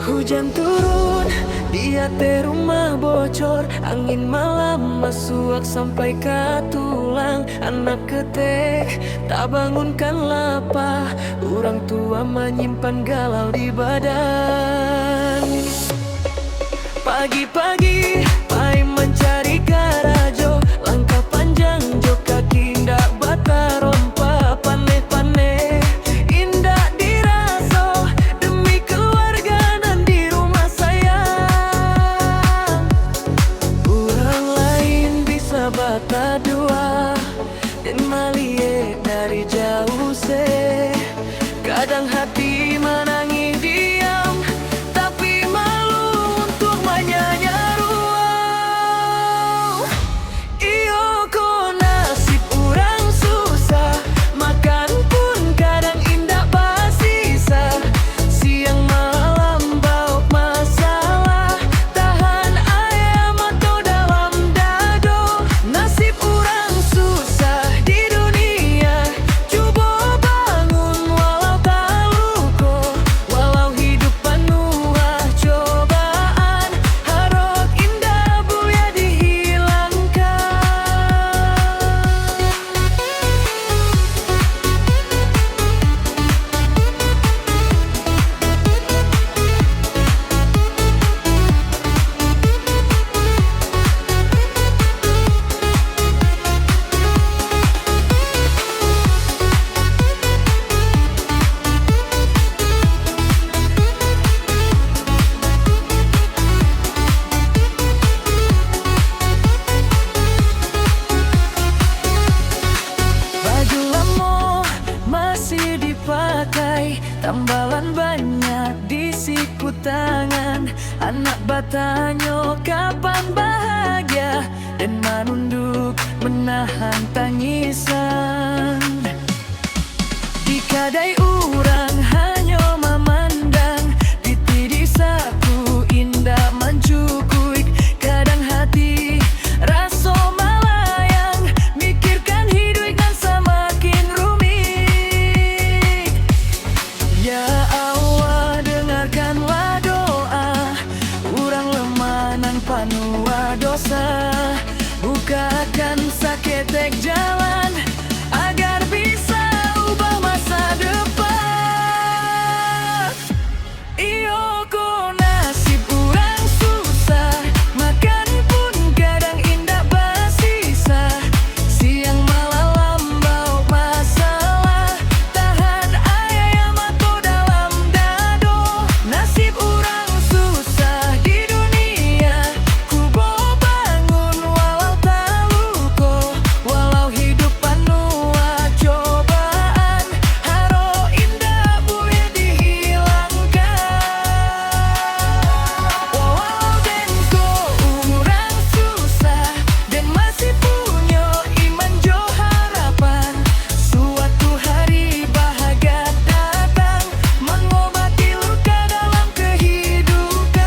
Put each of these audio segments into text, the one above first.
Hujan turun, di hati rumah bocor. Angin malam masuak sampai ke tulang. Anak ketek tak bangunkan lapar. Orang tua menyimpan galau di badan. Pagi-pagi, pai mencari garajo. Langkah panjang, jo kaki ndak bata rompa. Pane-pane, indah diraso. Demi keluarga nan di rumah sayang. Orang lain bisa bata dua dan malie dari jauh se. Kadang hati menangis diam, tapi malu untuk menyanyaruau. Iyo ko nasib orang susah, makan pun kadang indah basisa. Siang malam bauk masalah, tahan ayam atau dalam dado. Nasib orang susah di dunia, coba bangun walau tak luko. Walau hidup penuh cobaan, harap indah buya dihilangkan. Baju lama masih dipakai, tambalan banyak di siku tangan. Anak bertanya kapan bahagia, dan menunduk menahan tangisan. Di kadai urang hanya memandang, titi di saku indah mencukui. Kadang hati rasa melayang, mikirkan hidup dan semakin rumit. Ya Allah, dengarkanlah doa orang lemah nan penuh dosa. Bukakan saketek jalan agar bisa ubah masa depan. Iyo ko nasib orang susah, makan pun kadang indah basisa. Siang malam bauk masalah, tahan ayam atau dalam dado. Nasib orang susah di dunia, ku bawa bangun walau tak luko. Walau hidup penuh cobaan, haro indah buya dihilangkan. Walau den ko orang susah, dan masih punya iman jo harapan. Suatu hari bahagia datang, mengobati luka dalam kehidupan.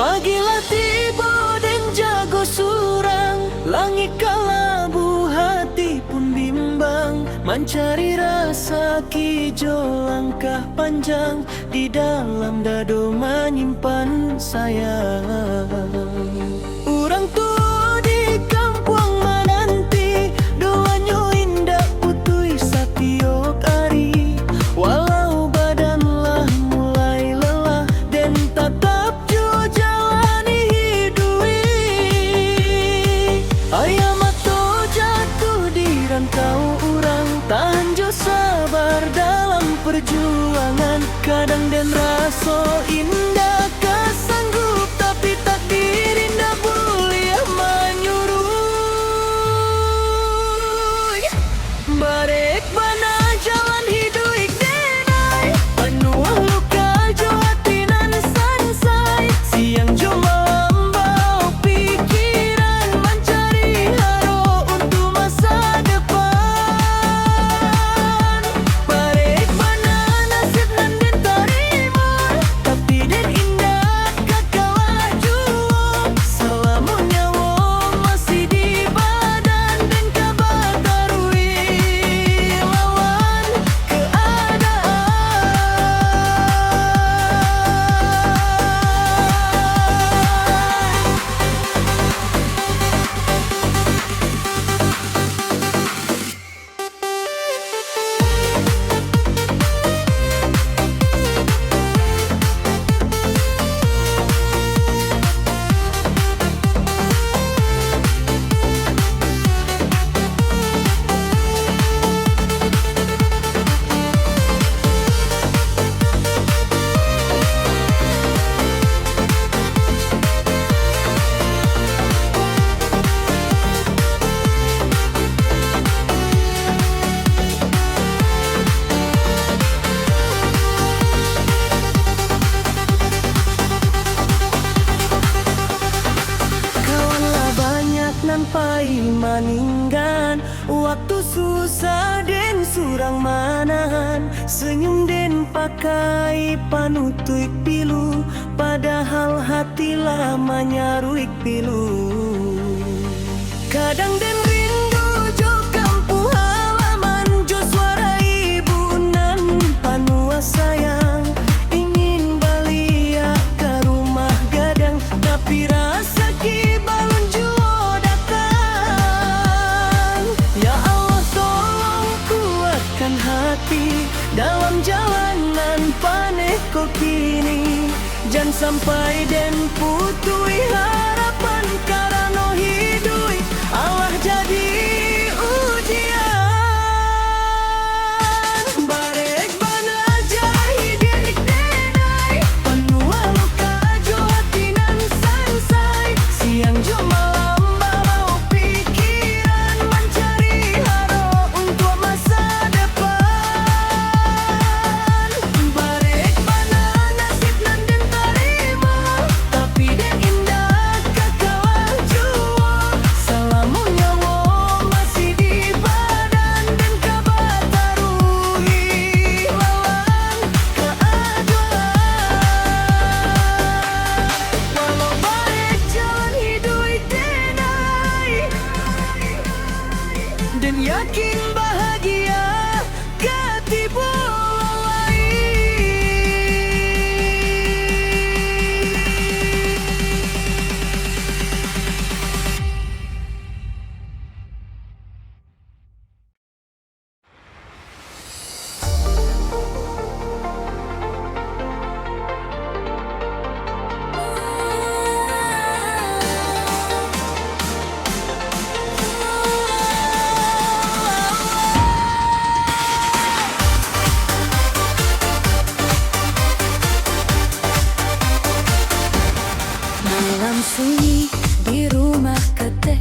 Pagilah tiba dan jago surang, langit kalabu hati pun bimbang. Mencari rasa kijo langkah panjang, di dalam dado menyimpan sayang. Orang tua di kampung menanti, doanya indah putui setiap hari. Walau badanlah mulai lelah, dan tetap jo jalani hidui. Ayam atau jatuh di rantau orang, tahan jo sabar dalam perjuangan. Kadang dan rasa indah kesanggup, tapi takdir indah mulia menyuruh. Barek bana jalan hidup denai, penuh luka jo hati nan sansai. Siang jo malam bau pikiran, mencari haro untuk masa depan. waktu susah den surang manahan, senyum den pakai panutuik pilu, padahal hati lamanya ruik pilu. Kadang den rindu jo kampung halaman, jo suara ibu nan panua sayang, ingin balik ke rumah gadang, tapi rasa ki balun juo datang. Ya Allah tolong kuatkan hati dalam jalanan paneh kau kini, jangan sampai den putui harapan karena hidui Allah jadi ujian. Barek bana jahi diedik denai, penua luka jo hati nan sansai, siang jo malam bawa pikiran mencari haro untuk masa depan. Barek bana nasib nan den tarima, tapi den indah kekawal jua, salamu nyawa masih di badan dan kabar taruhi lawan keaduan. Walau barek jalan hidup denai, dan yakin bahagia ketipu malam sunyi di rumah ketek,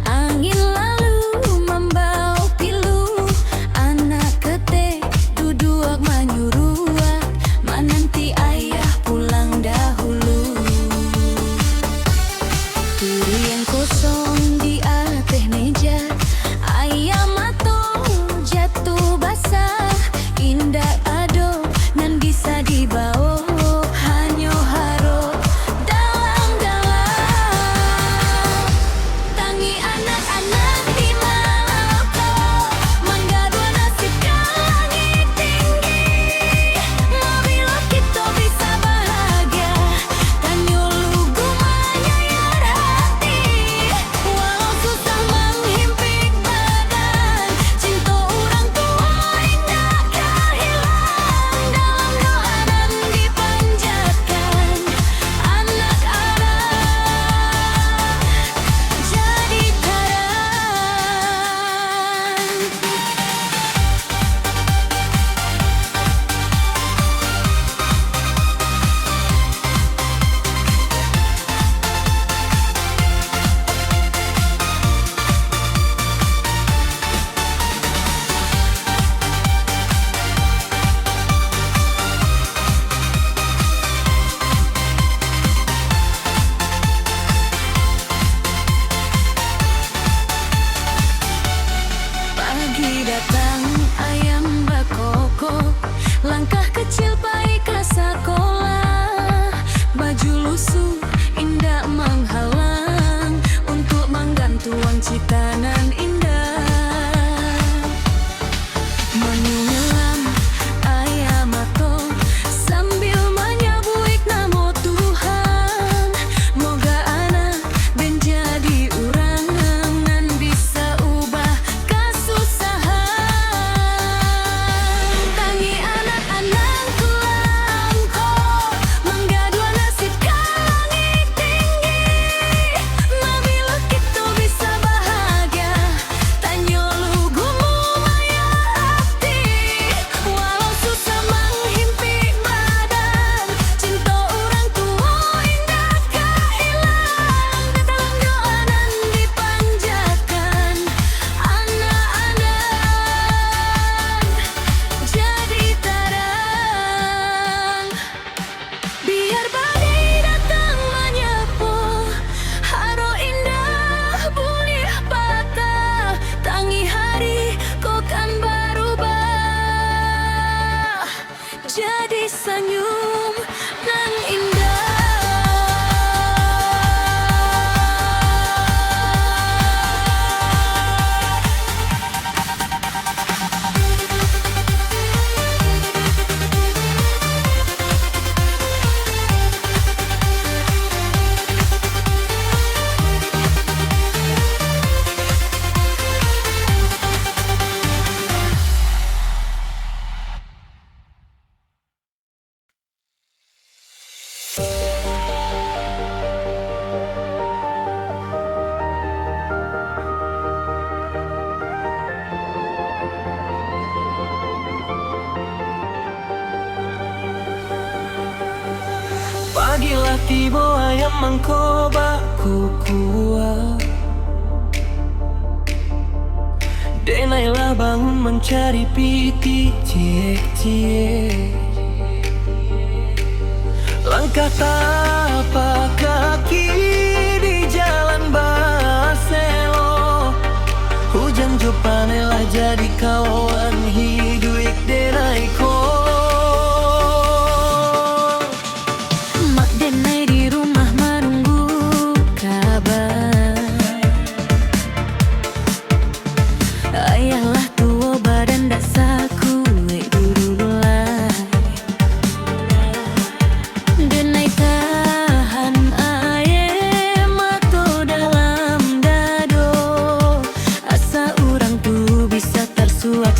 angin lalu membawa pilu, anak ketek duduk menyuruh menanti ayah pulang dahulu. Piring kosong di atas meja, ayam matang jatuh basah, indah ado nan bisa dibawa hanya haro dalam-dalam. Tangi anak-anak di Malaka, menggaduh nasib ke langit tinggi. Bila kita bisa bahagia, tanyo lugu menyayat hati. Walau susah menghimpit badan, cinta orang tua indah kehilang. Dalam doa nan dipanjatkan, anak-anak jadi terang. Pagi datang ayam bakoko, langkah kecil baik ke sekolah, baju lusuh indah menghalang untuk menggantung cita nan indah. Menyelam ayam matang sambil menyabuik nama Tuhan, moga anak dan jadi orang nan bisa ubah kesusahan. Tangi anak-anak tua Marilah tibo ayam mangkoba kukua. Denailah bangun mencari piti ciek-ciek. Langkah tapak kaki di jalan Baselo. Hujan jo panelah jadi kawan hidup denai ko. Mak Denai di rumah menunggu kabar. Ayahlah tua badan dak saku dululai. Denai tahan air mato dalam dado. Asa orang tu bisa tersuak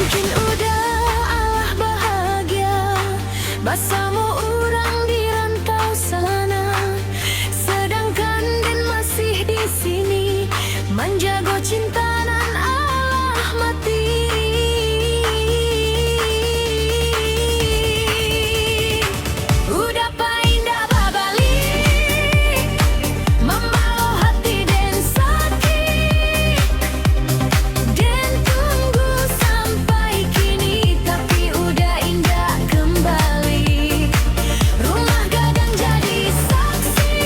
Mungkin udah Allah bahagia bersama orang di rantau sana, sedangkan Den masih di sini menjaga cinta nan Allah mati. Udah pindah babalik, membawa hati Den sakit. Den tunggu sampai kini, tapi udah indah kembali. Rumah gadang jadi saksi,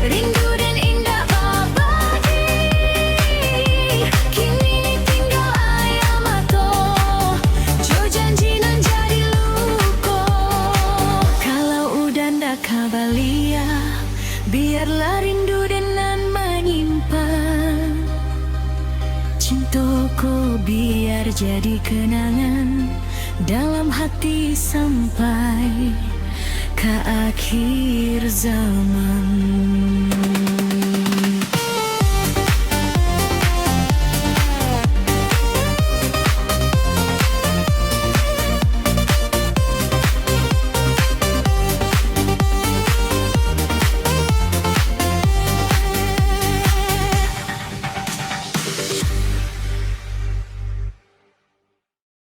rindu dan indah abadi. Kini tinggal ayam atau jo janji nan jadi luko. Kalau udah ndak kembali ya, biarlah rindu dan nan menyimpan cintaku, biar jadi kenangan dalam hati sampai ke akhir zaman.